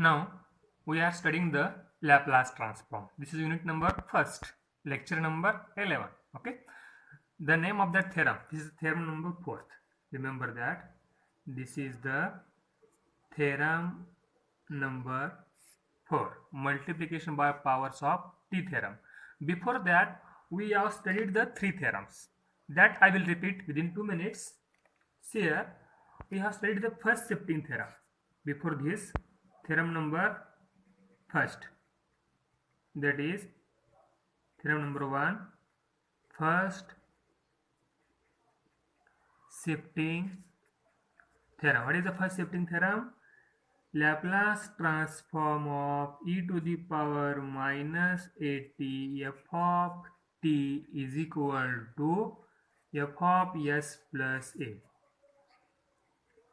Now we are studying the Laplace transform. This is unit number first, lecture number 11. Okay, the name of that theorem, this is theorem number 4th. Remember that this is the theorem number 4, multiplication by powers of t theorem. Before that we have studied the 3 theorems that I will repeat within 2 minutes. Here we have studied the first shifting theorem. Before this, theorem number first, that is theorem number 1, first shifting theorem. What is the first shifting theorem? Laplace transform of e to the power minus at f of t is equal to f of s plus a.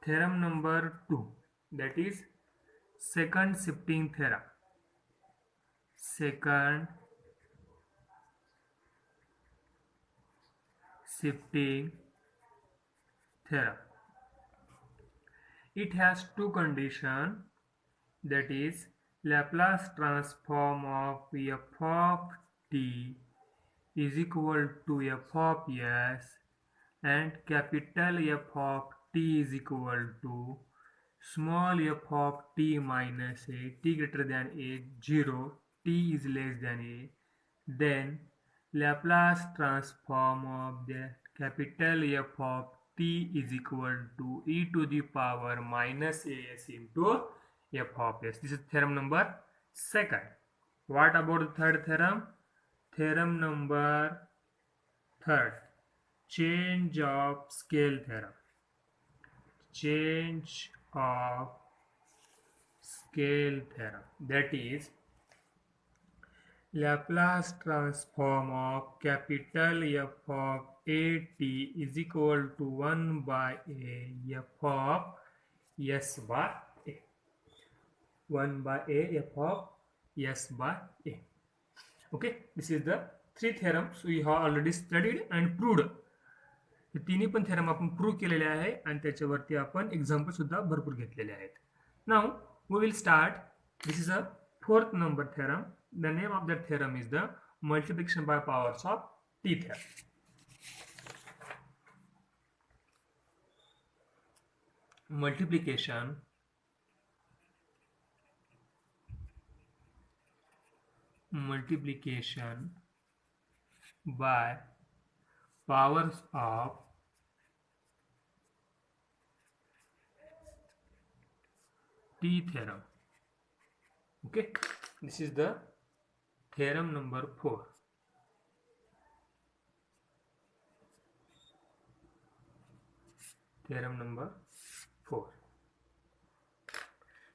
Theorem number 2, that is second shifting theorem. Second shifting theorem. It has two conditions, that is Laplace transform of f of t is equal to f of s and capital F of t is equal to small f of t minus a, t greater than a, 0, t is less than a. Then Laplace transform of the capital F of t is equal to e to the power minus as into f of s. This is theorem number 2nd. What about the third theorem? Theorem number 3rd, change of scale theorem. Change of scale theorem, that is Laplace transform of capital F of a t is equal to 1 by a f of s by a. 1 by a f of s by a. Okay, this is the 3 theorems we have already studied and proved. हे तिन्ही पण theorem आपण prove केलेले आहे आणि त्याच्यावरती आपण example सुद्धा भरपूर घेतलेले आहेत. Now we will start. This is a 4th number theorem. The name of that theorem is the multiplication by powers of T theorem. Multiplication by powers of t theorem. Okay, this is the theorem number 4. Theorem number 4.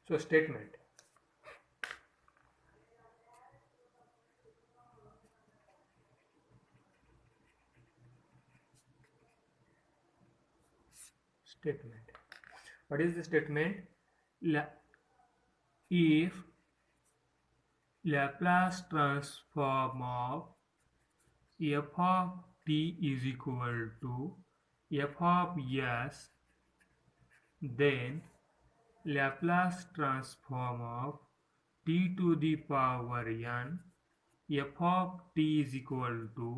So statement. Statement. What is the statement? If Laplace transform of f of t is equal to f of s, then Laplace transform of t to the power n f of t is equal to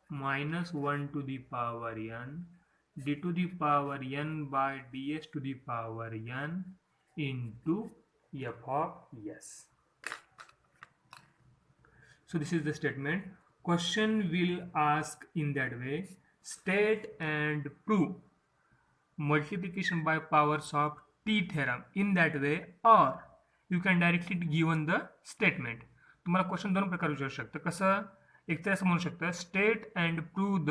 minus 1 to the power n d to the power n by ds to the power n into f of s. So this is the statement. Question will ask in that way, state and prove multiplication by powers of t theorem in that way, or you can directly given the statement. तुम्हाला question दोन प्रकार विचारू शकतं. कसं? एक तर असं म्हणू शकतं, state and prove the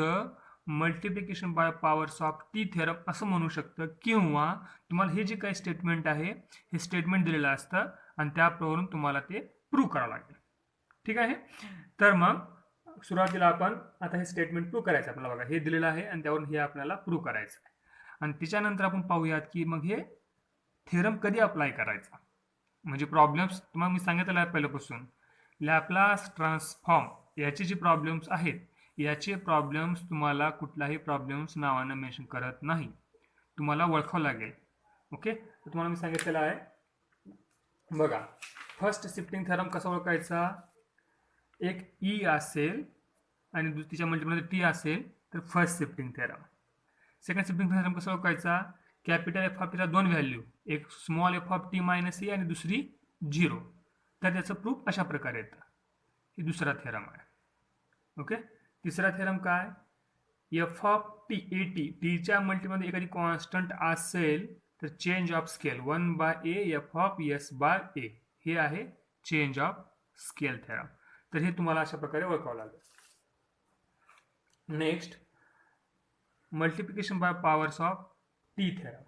multiplication by powers of T theorem असं म्हणू शकतं, किंवा तुम्हाला हे जे काही स्टेटमेंट आहे हे स्टेटमेंट दिलेलं असतं आणि त्यावरून तुम्हाला ते प्रूव्ह करावं लागेल. ठीक आहे. तर मग सुरुवातीला आपण आता हे स्टेटमेंट प्रूव्ह करायचं आपल्याला. बघा, हे दिलेलं आहे आणि त्यावरून हे आपल्याला प्रूव्ह करायचं आहे. आणि त्याच्यानंतर आपण पाहूयात की मग हे थेरम कधी अप्लाय करायचा. म्हणजे प्रॉब्लेम्स तुम्हाला मी सांगितलेलं आहे पहिल्यापासून. लॅपलास ट्रान्सफॉर्म याचे जे प्रॉब्लेम्स आहेत, याचे प्रॉब्लेम्स तुम्हाला कुठलाही प्रॉब्लेम्स नावानं मेन्शन करत नाही, तुम्हाला ओळखावं लागेल. ओके, तर तुम्हाला मी सांगितलेलं आहे बघा, फर्स्ट शिफ्टिंग थेरम कसा ओळखायचा? एक ई असेल आणि तिच्या मल्टिपलमध्ये टी असेल तर first shifting theorem. Second shifting theorem कसा ओळखायचा? कॅपिटल एफ ऑफ टीला दोन व्हॅल्यू, एक small F of T minus A आणि दुसरी 0, तर त्याचं प्रूफ अशा प्रकारे येतं. ही दुसरा थेरम आहे. ओके. तिसरा थेरम काय? F of T A T, टीच्या मल्टीमध्ये एखादी कॉन्स्टंट असेल तर change of scale 1/a F of S by A, हे आहे चेंज ऑफ स्केल थेरम. तर हे तुम्हाला अशा प्रकारे ओळखावं लागेल. Next, multiplication by powers of t theorem.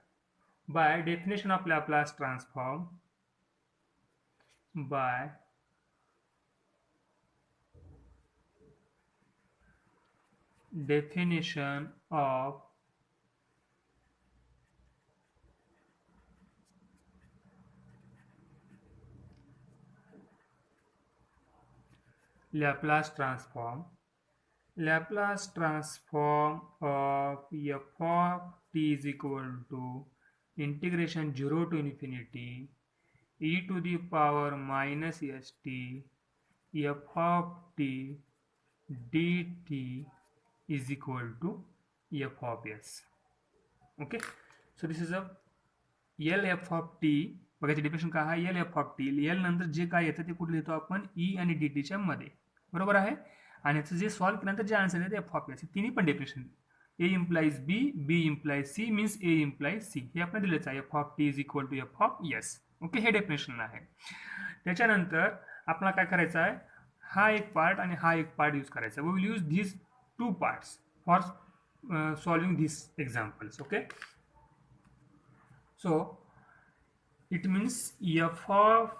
By definition of Laplace transform, by definition of Laplace transform, Laplace transform of f of t is equal to integration 0 to infinity e to the power minus st f of t dt is equal to f of s. Okay, so this is a L f of t. बघायची definition काय आहे? L f of t. L नंतर जे काय येतं ते कुठे लिहितो आपण? e आणि dt च्या मध्ये, बरोबर आहे. आणि याचं जे सॉल्व्ह केल्यानंतर जे आन्सर येते एफ ऑफ एस, तिन्ही पण definition A implies B, B implies C means A implies C, हे आपण दिलेच आहे. F of T is equal to F of S. Okay, हे डेफिनेशन आहे. त्याच्यानंतर आपल्याला काय करायचं आहे? हा एक पार्ट आणि हा एक पार्ट यूज करायचा. We will use this two parts for solving this examples. Okay, so it means f of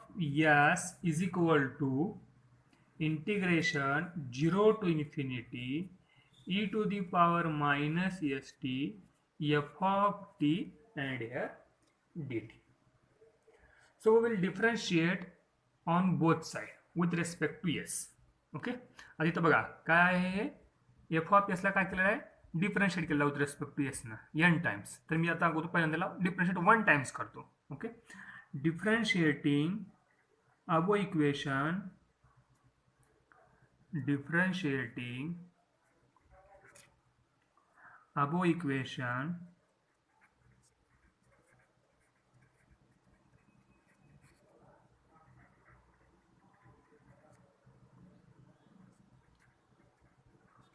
s is equal to integration 0 to infinity e to the power minus st f of t and here dt. So we will differentiate on both sides with respect to s. Okay, आधी तर बघा काय आहे? F of एसला काय केलेलं आहे? Differentiate केलेला with respect to S ना n टाइम्स. तर मी आता अगोदर पहिल्यांदा डिफरन्शिएट 1 टाइम्स करतो. Okay, differentiating above equation, differentiating above equation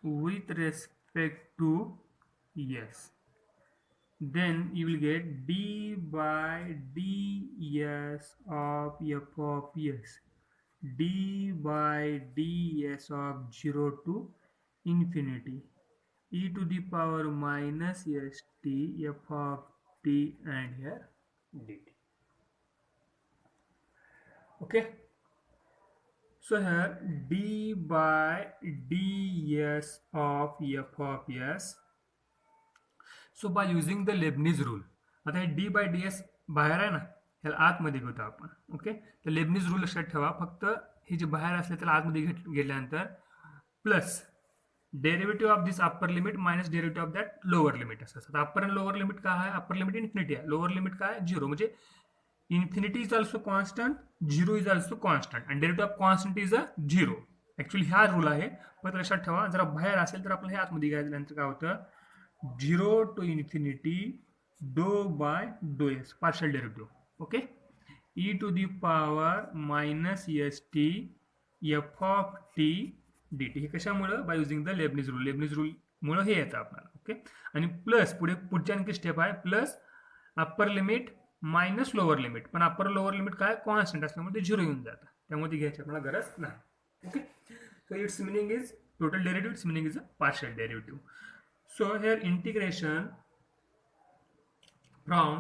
with respect to s, then you will get d by ds of f of s, d by ds of 0 to infinity e to the power minus st f of t and here dt. Okay, so here d by ds of f of s. So bye using the Leibniz rule, आता हे D bye D S बाहेर आहे ना, ह्याला आतमध्ये घेतो आपण. Okay, तर Lebanese rule लक्षात ठेवा. फक्त हे जे बाहेर असले त्याला आतमध्ये घेतल्यानंतर plus derivative of this upper limit minus derivative of that lower limit असं असतं. अप्पर आणि लोअर लिमिट काय आहे? अप्पर लिमिट इन्फिनिटी आहे, लोअर लिमिट काय? 0. म्हणजे infinity is also constant, 0 is also constant आणि derivative of constant is a 0. Actually हा रूल आहे, पण लक्षात ठेवा जरा बाहेर असेल तर आपल्याला हे आतमध्ये घ्यायच्यानंतर काय होतं? 0 to infinity dou by dou s partial derivative. Okay, e to the power minus st f of t dt. हे कशामुळे? By using the Leibniz rule. Leibniz rule मुळे हे येतं आपल्याला. ओके, आणि प्लस पुढची आणखी स्टेप आहे, plus upper limit minus lower limit. पण अप्पर लोअर लिमिट काय? कॉन्स्टंट असल्यामुळे ते 0 येऊन जातं, त्यामुळे ती घ्यायची आपल्याला गरज नाही. Okay, so its meaning is total derivative, its meaning is a partial derivative. So here integration from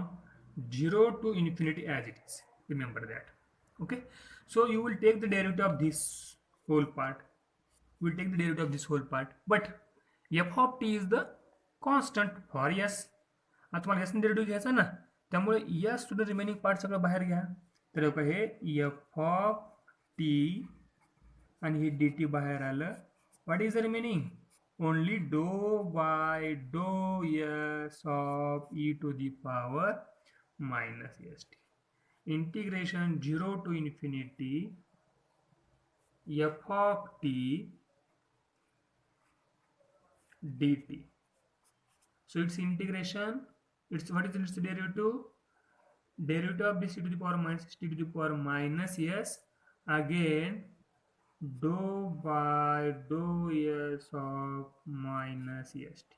0 to infinity as it is. Remember that. Okay. So you will take the derivative of this whole part. We will take the derivative of this whole part. But f of t is the constant for s. आता तुम्हाला याचं derivative घ्यायचा ना, त्यामुळे s to the remaining part सगळं बाहेर घ्या. तर हे f of t आणि हे dt बाहेर आलं. What is the remaining? Only dou by dou s of e to the power minus st. Integration 0 to infinity f of t dt. So its integration, it's what is its derivative? Derivative of this e to the power minus t to the power minus s, again dou by dou s of minus st.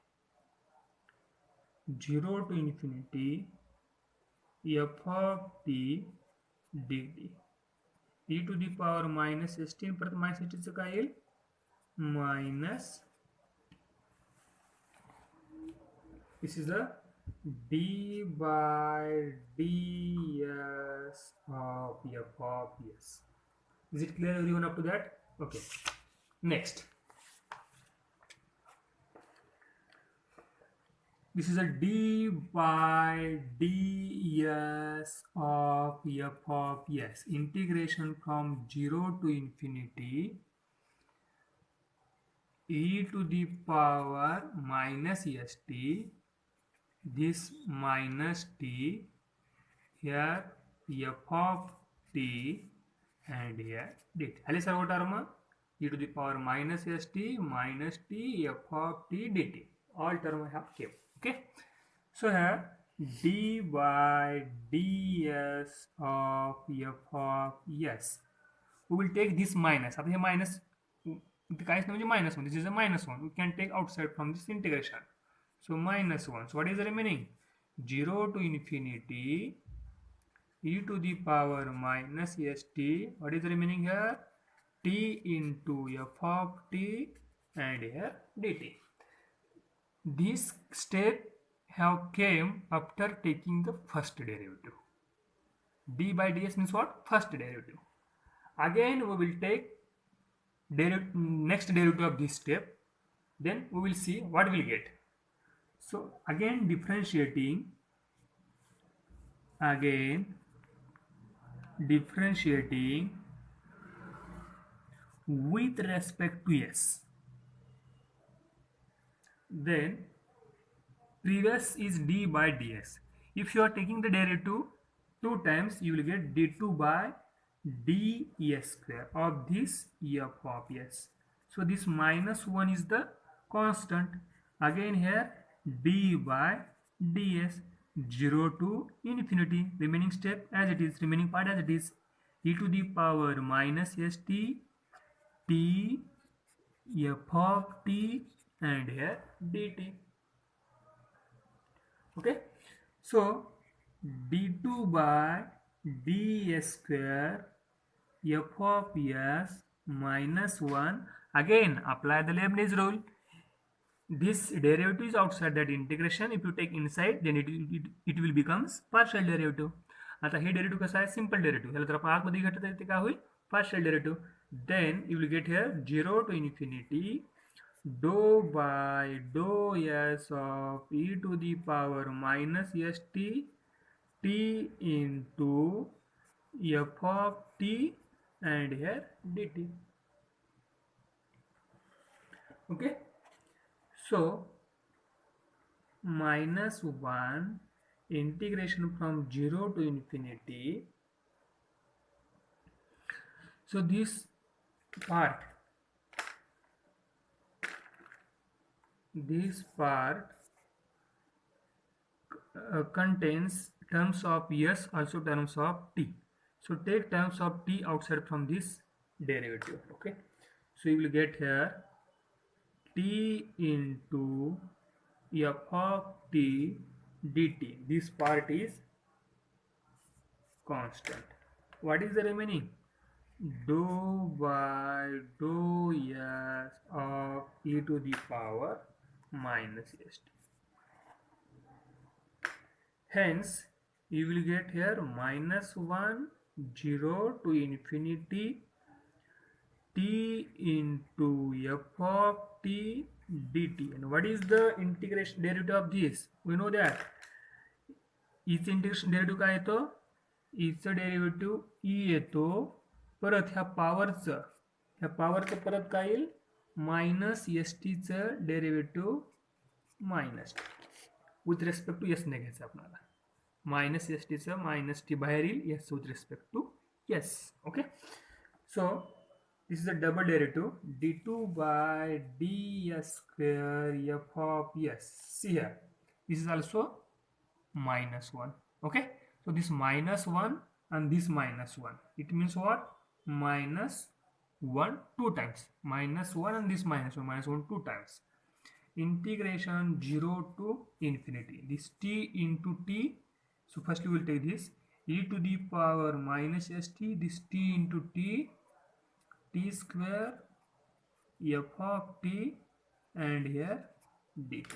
0 to infinity f of t dt. e to the power minus st परत minus st चं काय येईल? minus, this is a d by ds of f of s. Is it clear everyone up to that? Okay. Next, this is a d by ds of f of s. Integration from 0 to infinity e to the power minus st. This minus t, here f of t, and here dt. आले सर्व term e to the power minus st minus t f of t dt. All term have kept. Okay. So here d by ds of f of s. We will take this minus. आता हे minus काहीच नाही म्हणजे minus 1. This is a minus 1. We can take outside from this integration. So minus 1. So what is the remaining? 0 to infinity e to the power minus st. What is the remaining here? T into f of t and here dt. This step have came after taking the first derivative. d by ds means what? First derivative. Again we will take next derivative of this step. Then we will see what we will get. So again differentiating with respect to s. Then previous is d by ds. If you are taking the derivative 2 times, you will get d2 by ds square of this f of s. So this minus 1 is the constant. Again here d by ds, 0 to infinity, remaining step as it is, remaining part as it is, e to the power minus st, t, f of t, and here dt. Okay, so d2 by ds square f of s minus 1. Again apply the Leibniz rule. This derivative is outside that integration. If you take inside, then it will becomes partial derivative. आता हे derivative कसं आहे? Simple derivative. ह्याला जर आपण आतमध्ये घेतलं तर ते काय होईल? Partial derivative. Then you will get here 0 to infinity dou by dou s of e to the power minus st t into f of t and here dt. Okay. So minus 1 integration from 0 to infinity. So this part contains terms of s, also terms of t. So take terms of t outside from this derivative. Okay, so you will get here t into f of t dt. This part is constant. What is the remaining? Dou by dou s of e to the power minus st. Hence you will get here minus 1 0 to infinity t into f of t dt. And what is the integration derivative of this? We know that each integration derivative काय येतो? each derivative e येतो, परत ह्या पावरचं परत काय येईल? Minus S derivative minus with respect to S ने घ्यायचं आपल्याला. minus st चं minus t बाहेर येईल s with respect to s. Okay, so this is a double derivative d2 by ds square f of s. See here, this is also minus 1. Okay, so this minus 1 and this minus 1, it means what? Minus 1 two times, minus 1 and this minus 1, minus 1 two times. Integration 0 to infinity, this t into t. So first we will take this e to the power minus st, this t into t, t square f of t, and here dt.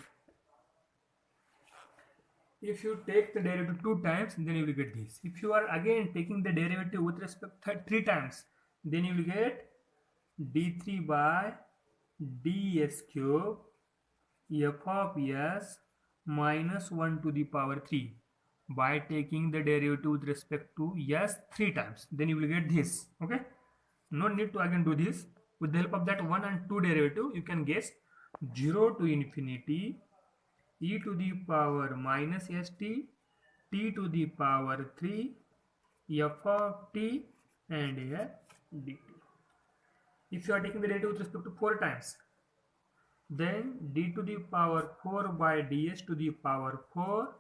If you take the derivative 2 times, then you will get this. If you are again taking the derivative with respect 3 times, then you will get d3 by ds cube f of s minus 1 to the power 3 by taking the derivative with respect to s 3 times. Then you will get this. Okay, no need to again do this. With the help of that 1 and 2 derivative, you can guess 0 to infinity e to the power minus st, t to the power 3, f of t, and here dt. If you are taking the derivative with respect to 4 times, then d to the power 4 by ds to the power 4,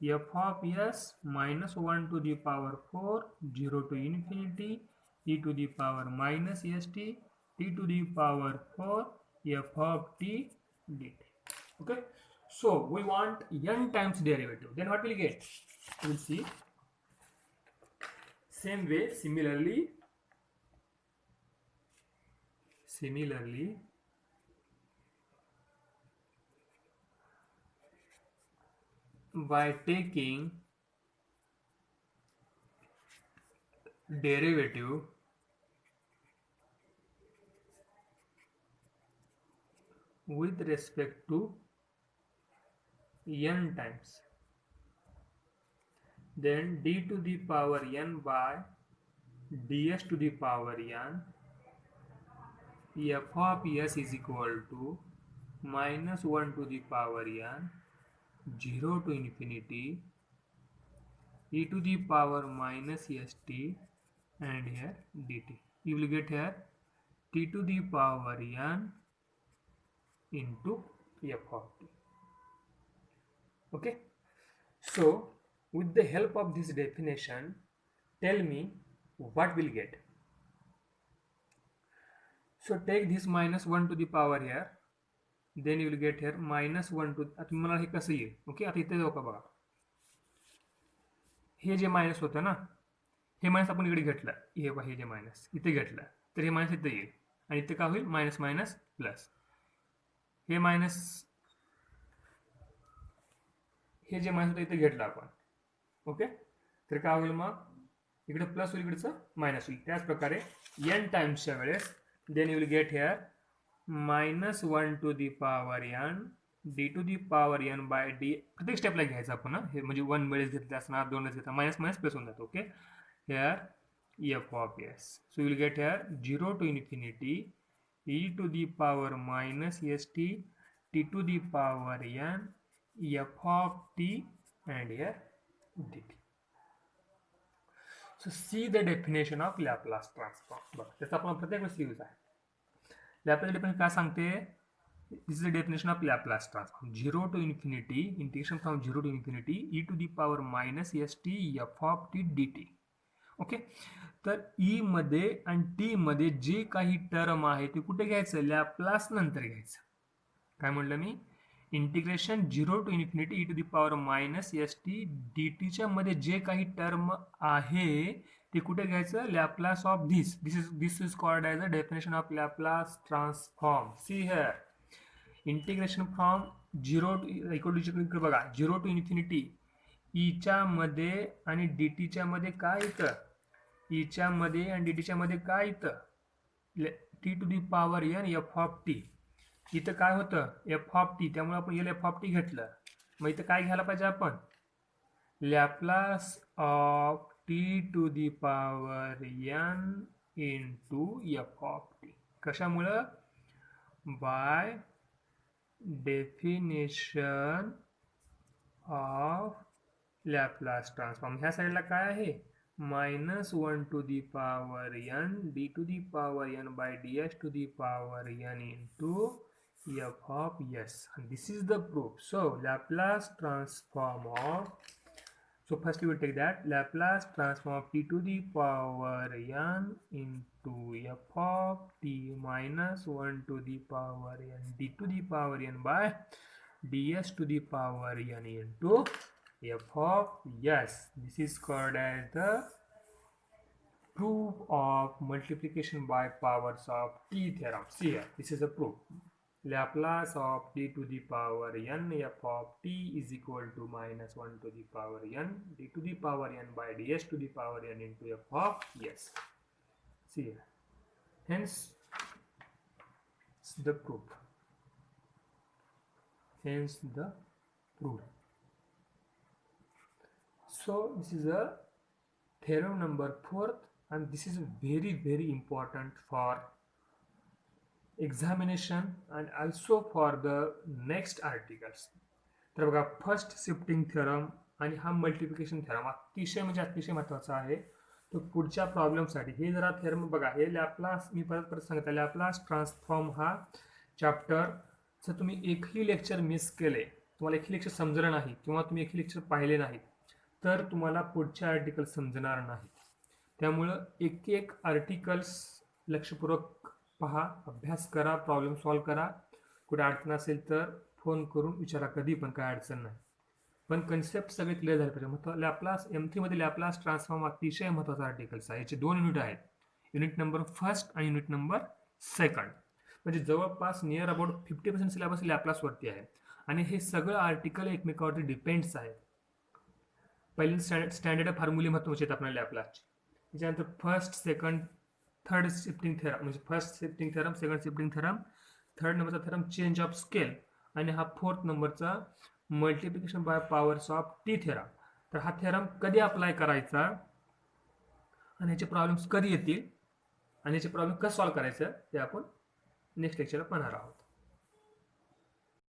f of s minus 1 to the power 4, 0 to infinity, e to the power minus st, t to the power 4, f of t dt. Okay, so we want n times derivative, then what will we get? We will see. Same way, similarly by taking derivative with respect to n times, then d to the power n by ds to the power n, f of s is equal to minus 1 to the power n, 0 to infinity, e to the power minus st, and here dt. You will get here t to the power n into f of t. Okay, so with the help of this definition, tell me what we'll get. So take this minus 1 to the power here, then you will get here minus 1 to, आता मला हे कसं येईल? Okay, आता इथे जाऊ का बघा, हे जे मायनस होतं ना, हे मायनस आपण इकडे घेतलं, हे जे मायनस इथे घेतलं, तर हे मायनस इथे येईल आणि इथे काय होईल? Minus minus plus. हे मायनस, हे जे मायनस होतं इथे घेतलं आपण. ओके, तर काय होईल मग? इकडे प्लस होईल, इकडचं मायनस होईल. त्याच प्रकारे n टाइम्सच्या वेळेस then you will get here minus 1 to the power n D to the power n by D. प्रत्येक स्टेपला घ्यायचं आपण, हे म्हणजे 1 वेळेस घेतलं असणार, 2 वेळेस घेतलं, मायनस मायनस प्लस होऊन जातो. Okay, here f of s. So you will get here 0 to infinity e to the power minus st, t to the power n, f of t, and here dt. So see the definition of Laplace transform. बघा, त्याचा आपण प्रत्येक वेळेस use आहे. Laplace definition काय सांगते? This is the definition of Laplace transform. 0 to infinity, integration from 0 to infinity, e to the power minus st, f of t dt. Okay, तर e मध्ये आणि t मध्ये जे काही टर्म आहे ते कुठे घ्यायचं? लॅप्लास नंतर घ्यायचं. काय म्हणलं मी? Integration 0 to infinity e to the power minus s t d टीच्या मध्ये जे काही टर्म आहे ते कुठे घ्यायचं? Laplace of this is called as a definition of Laplace transform. See here, integration from 0 to equal to बघा, 0 टू इन्फिनिटी ईच्या मध्ये आणि डी टीच्या मध्ये काय येतं? ईच्या मध्ये आणि डी टीच्या मध्ये काय येतं? T to the power N F of T. इथं काय होतं? एफ ऑफ टी, त्यामुळे आपण याला एफ ऑफ टी घेतलं. मग इथं काय घ्यायला पाहिजे आपण? Laplace of t to the power n into f of t. कशामुळं? By definition of Laplace transform ह्या साईडला काय आहे -1 to the power n D to the power n by ds to the power n into f of s. And this is the proof. So Laplace transform of, so first we will take that Laplace transform of t to the power n into f of t minus 1 to the power n d to the power n by ds to the power n into f of s. This is called as the proof of multiplication by powers of t theorem. See here, this is a proof. Laplace of d to the power n f of t is equal to -1 to the power n d to the power n by ds to the power n into f of s. See here. Hence the proof. Hence the proof. So this is a theorem number 4th, and this is very important for examination and also for the next articles. तर बघा first shifting theorem आणि हा multiplication theorem अतिशय म्हणजे अतिशय महत्त्वाचा आहे. तो पुढच्या प्रॉब्लेमसाठी हे जरा थेरम बघा, हे लॅपलास मी परत सांगतो, लॅपलास ट्रान्सफॉर्म हा चॅप्टर जर तुम्ही एकही लेक्चर मिस केले, तुम्हाला एकही लेक्चर समजलं नाही किंवा तुम्ही एकही लेक्चर पाहिले नाहीत तर तुम्हाला पुढचे आर्टिकल समजणार नाहीत. त्यामुळं एक एक आर्टिकल्स लक्षपूर्वक पहा, अभ्यास करा, प्रॉब्लेम सॉल्व करा. कुठे अडचण असेल तर फोन करून विचारा, कधी पण काय अडचण नाही. पण कन्सेप्ट सगळे क्लिअर झाले पाहिजे. मग लॅपलास M3 मध्ये लॅपलास ट्रान्सफॉर्म अतिशय महत्त्वाचा आर्टिकल्स आहे. याचे 2 युनिट आहेत, युनिट नंबर 1 आणि युनिट नंबर 2. म्हणजे जवळपास नियर अबाउट 50% सिलेबस लॅपलासवरती आहे आणि हे सगळं आर्टिकल एकमेकावरती डिपेंड्स आहेत. पहिले स्टँडर्ड फॉर्म्युले महत्त्वाचे आहेत आपल्याला लॅपलासचे. त्याच्यानंतर first, second, third shifting theorem, म्हणजे first shifting theorem, second shifting theorem, third नंबरचा थेरम चेंज ऑफ स्केल, आणि हा 4th नंबरचा multiplication by powers of T theorem. तर हा थेरम कधी अप्लाय करायचा आणि याचे प्रॉब्लेम्स कधी येतील आणि याचे प्रॉब्लेम कसं सॉल्व्ह करायचं ते आपण नेक्स्ट लेक्चरला पाहणार आहोत.